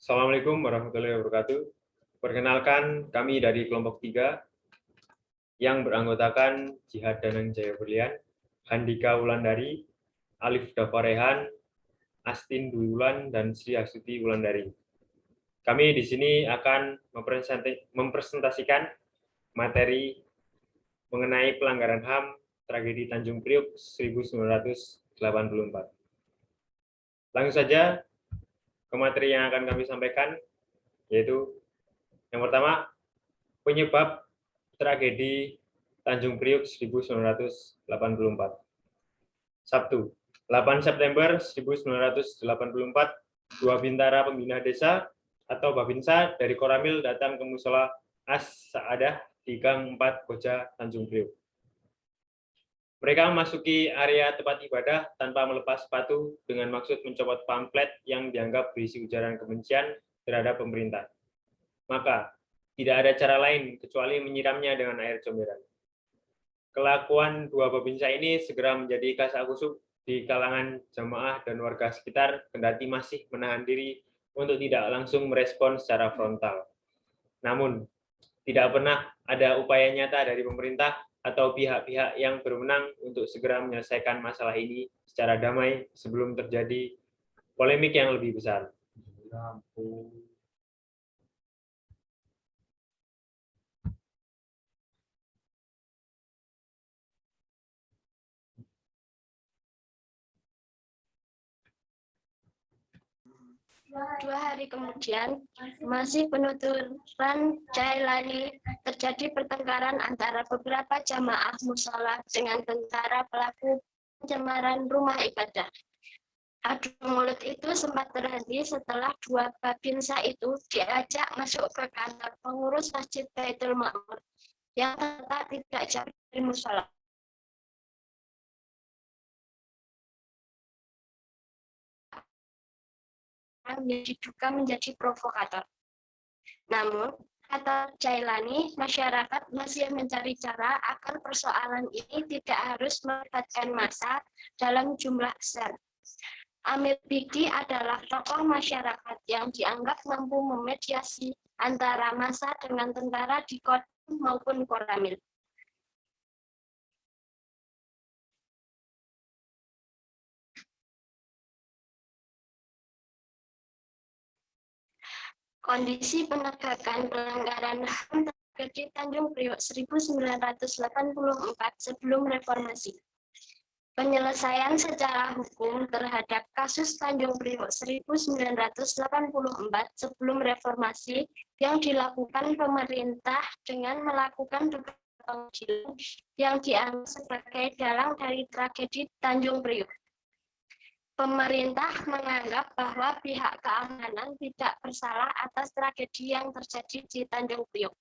Assalamualaikum warahmatullahi wabarakatuh. Perkenalkan, kami dari kelompok 3 yang beranggotakan Jihad Danang Jaya Berlian, Handika Wulandari, Alif Dafarehan, Astin Dwi Wulan, dan Sri Astuti Wulandari. Kami di sini akan mempresentasikan materi mengenai pelanggaran HAM tragedi Tanjung Priok 1984. Langsung saja ke materi yang akan kami sampaikan, yaitu yang pertama, penyebab tragedi Tanjung Priok 1984. Sabtu, 8 September 1984, dua bintara pembina desa atau Babinsa dari Koramil datang ke Musola As-Saadah di Gang 4 Koja Tanjung Priok. Mereka memasuki area tempat ibadah tanpa melepas sepatu dengan maksud mencopot pamflet yang dianggap berisi ujaran kebencian terhadap pemerintah. Maka, tidak ada cara lain kecuali menyiramnya dengan air comberan. Kelakuan dua babinsa ini segera menjadi kasak-kusuk di kalangan jamaah dan warga sekitar, kendati masih menahan diri untuk tidak langsung merespon secara frontal. Namun, tidak pernah ada upaya nyata dari pemerintah atau pihak-pihak yang berwenang untuk segera menyelesaikan masalah ini secara damai sebelum terjadi polemik yang lebih besar. Dua hari kemudian, masih penuturan Jailani, terjadi pertengkaran antara beberapa jamaah musola dengan tentara pelaku pencemaran rumah ibadah. Adu mulut itu sempat terhenti setelah dua babinsa itu diajak masuk ke kantor pengurus Masjid Baitul Ma'mur yang terletak tidak jauh dari musola. Yang diduga menjadi provokator. Namun, kata Jailani, masyarakat masih mencari cara agar persoalan ini tidak harus melibatkan massa dalam jumlah besar. Amir Bikti adalah tokoh masyarakat yang dianggap mampu memediasi antara massa dengan tentara di Kodim maupun Koramil. Kondisi penegakan pelanggaran HAM tragedi Tanjung Priok 1984 sebelum reformasi. Penyelesaian secara hukum terhadap kasus Tanjung Priok 1984 sebelum reformasi yang dilakukan pemerintah dengan melakukan pengadilan yang dianggap sebagai dalang dari tragedi Tanjung Priok. Pemerintah menganggap bahwa pihak keamanan tidak bersalah atas tragedi yang terjadi di Tanjung Priok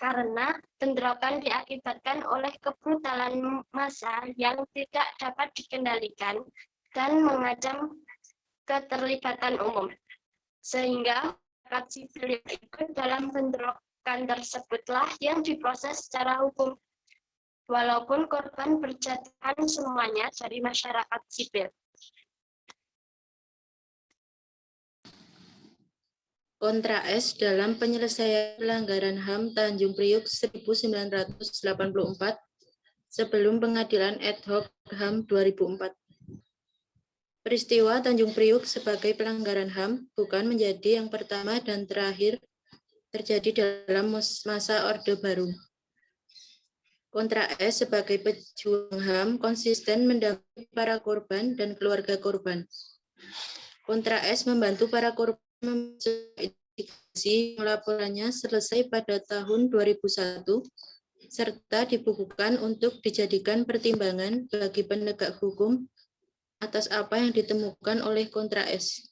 karena bentrokan diakibatkan oleh kebrutalan massa yang tidak dapat dikendalikan dan mengancam keterlibatan umum. Sehingga masyarakat sipil yang ikut dalam bentrokan tersebutlah yang diproses secara hukum. Walaupun korban berjatuhan semuanya dari masyarakat sipil. Kontra S dalam penyelesaian pelanggaran HAM Tanjung Priok 1984 sebelum pengadilan ad hoc HAM 2004. Peristiwa Tanjung Priok sebagai pelanggaran HAM bukan menjadi yang pertama dan terakhir terjadi dalam masa Orde Baru. Kontra S sebagai pejuang HAM konsisten mendampingi para korban dan keluarga korban. Kontra S membantu para korban investigasi laporannya selesai pada tahun 2001 serta dibukukan untuk dijadikan pertimbangan bagi penegak hukum atas apa yang ditemukan oleh Kontra S.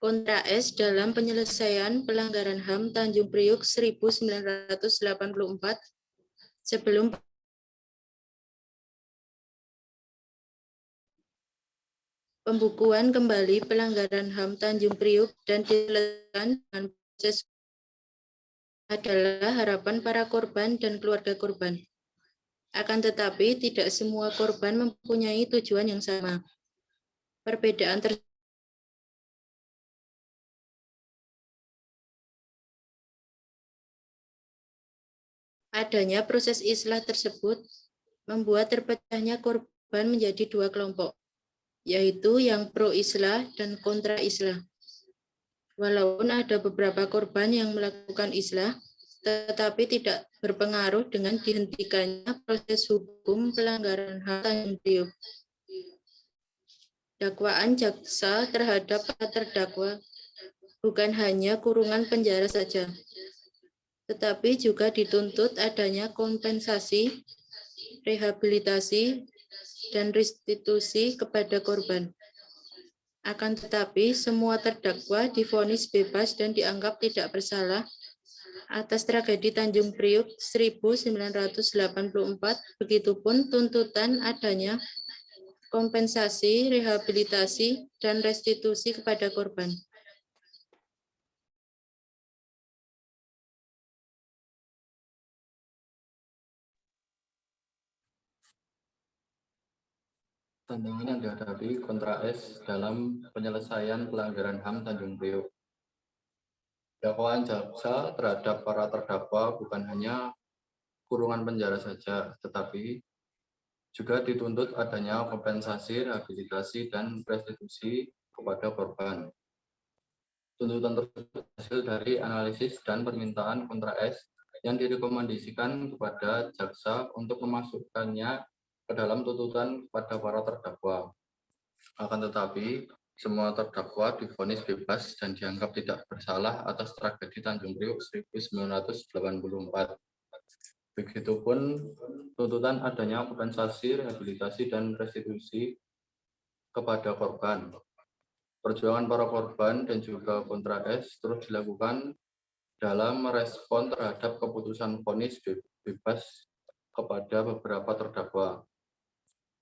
Kontra S dalam penyelesaian pelanggaran HAM Tanjung Priok 1984 sebelum pembukuan kembali pelanggaran HAM Tanjung Priok dan diselesaikan dengan proses adalah harapan para korban dan keluarga korban. Akan tetapi, tidak semua korban mempunyai tujuan yang sama. Perbedaan adanya proses islah tersebut membuat terpecahnya korban menjadi dua kelompok, yaitu yang pro-islah dan kontra-islah. Walaupun ada beberapa korban yang melakukan islah, tetapi tidak berpengaruh dengan dihentikannya proses hukum pelanggaran HAM Tanjung Priok. Dakwaan jaksa terhadap para terdakwa bukan hanya kurungan penjara saja, tetapi juga dituntut adanya kompensasi, rehabilitasi, dan restitusi kepada korban. Akan tetapi, semua terdakwa divonis bebas dan dianggap tidak bersalah atas tragedi Tanjung Priok 1984, begitupun tuntutan adanya kompensasi, rehabilitasi, dan restitusi kepada korban. Tantangan yang dihadapi kontra S dalam penyelesaian pelanggaran HAM Tanjung Priok. Dakwaan jaksa terhadap para terdakwa bukan hanya kurungan penjara saja, tetapi juga dituntut adanya kompensasi, rehabilitasi, dan restitusi kepada korban. Tuntutan tersebut hasil dari analisis dan permintaan kontra S yang direkomendasikan kepada jaksa untuk memasukkannya ke dalam tuntutan kepada para terdakwa. Akan tetapi, semua terdakwa divonis bebas dan dianggap tidak bersalah atas tragedi Tanjung Priok 1984. Begitupun tuntutan adanya kompensasi, rehabilitasi, dan restitusi kepada korban. Perjuangan para korban dan juga kontra S terus dilakukan dalam merespon terhadap keputusan vonis bebas kepada beberapa terdakwa.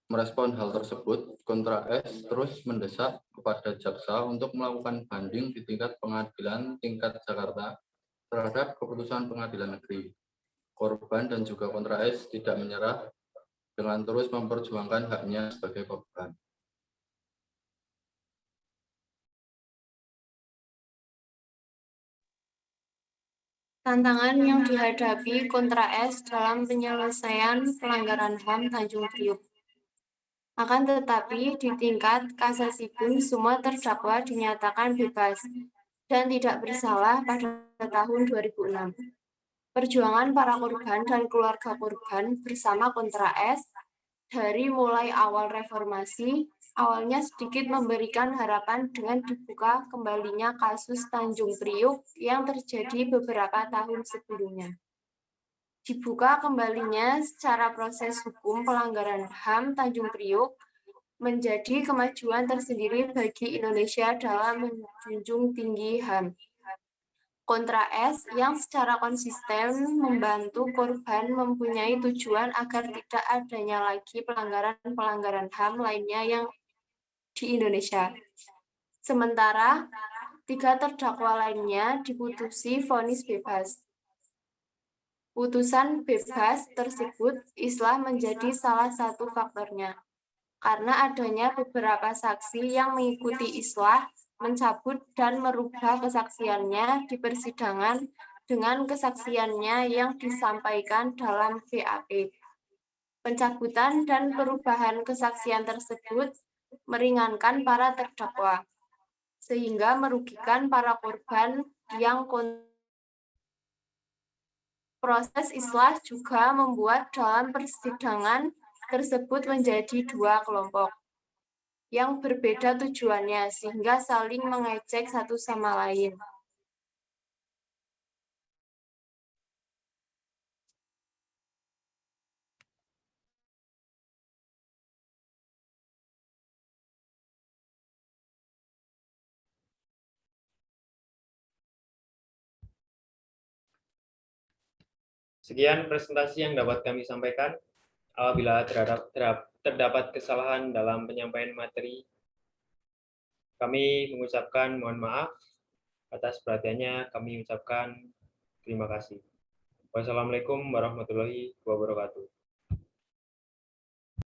Merespon hal tersebut, kontra S terus mendesak kepada jaksa untuk melakukan banding di tingkat pengadilan tingkat Jakarta terhadap keputusan pengadilan negeri. Korban dan juga kontra S tidak menyerah dengan terus memperjuangkan haknya sebagai korban. Tantangan yang dihadapi kontra S dalam penyelesaian pelanggaran HAM Tanjung Priok. Akan tetapi, di tingkat kasasi pun semua terdakwa dinyatakan bebas dan tidak bersalah pada tahun 2006. Perjuangan para korban dan keluarga korban bersama kontra S dari mulai awal reformasi, awalnya sedikit memberikan harapan dengan dibuka kembalinya kasus Tanjung Priok yang terjadi beberapa tahun sebelumnya. Dibuka kembalinya secara proses hukum pelanggaran HAM Tanjung Priok menjadi kemajuan tersendiri bagi Indonesia dalam menjunjung tinggi HAM. Kontra S yang secara konsisten membantu korban mempunyai tujuan agar tidak adanya lagi pelanggaran-pelanggaran HAM lainnya yang di Indonesia. Sementara, 3 terdakwa lainnya diputusi vonis bebas. Putusan bebas tersebut islah menjadi salah satu faktornya, karena adanya beberapa saksi yang mengikuti islah, mencabut dan merubah kesaksiannya di persidangan dengan kesaksiannya yang disampaikan dalam BAP. Pencabutan dan perubahan kesaksian tersebut meringankan para terdakwa, sehingga merugikan para korban yang proses islah juga membuat dalam persidangan tersebut menjadi 2 kelompok yang berbeda tujuannya, sehingga saling mengejek satu sama lain. Sekian presentasi yang dapat kami sampaikan. Apabila terdapat kesalahan dalam penyampaian materi, kami mengucapkan mohon maaf. Atas perhatiannya kami ucapkan terima kasih. Wassalamualaikum warahmatullahi wabarakatuh.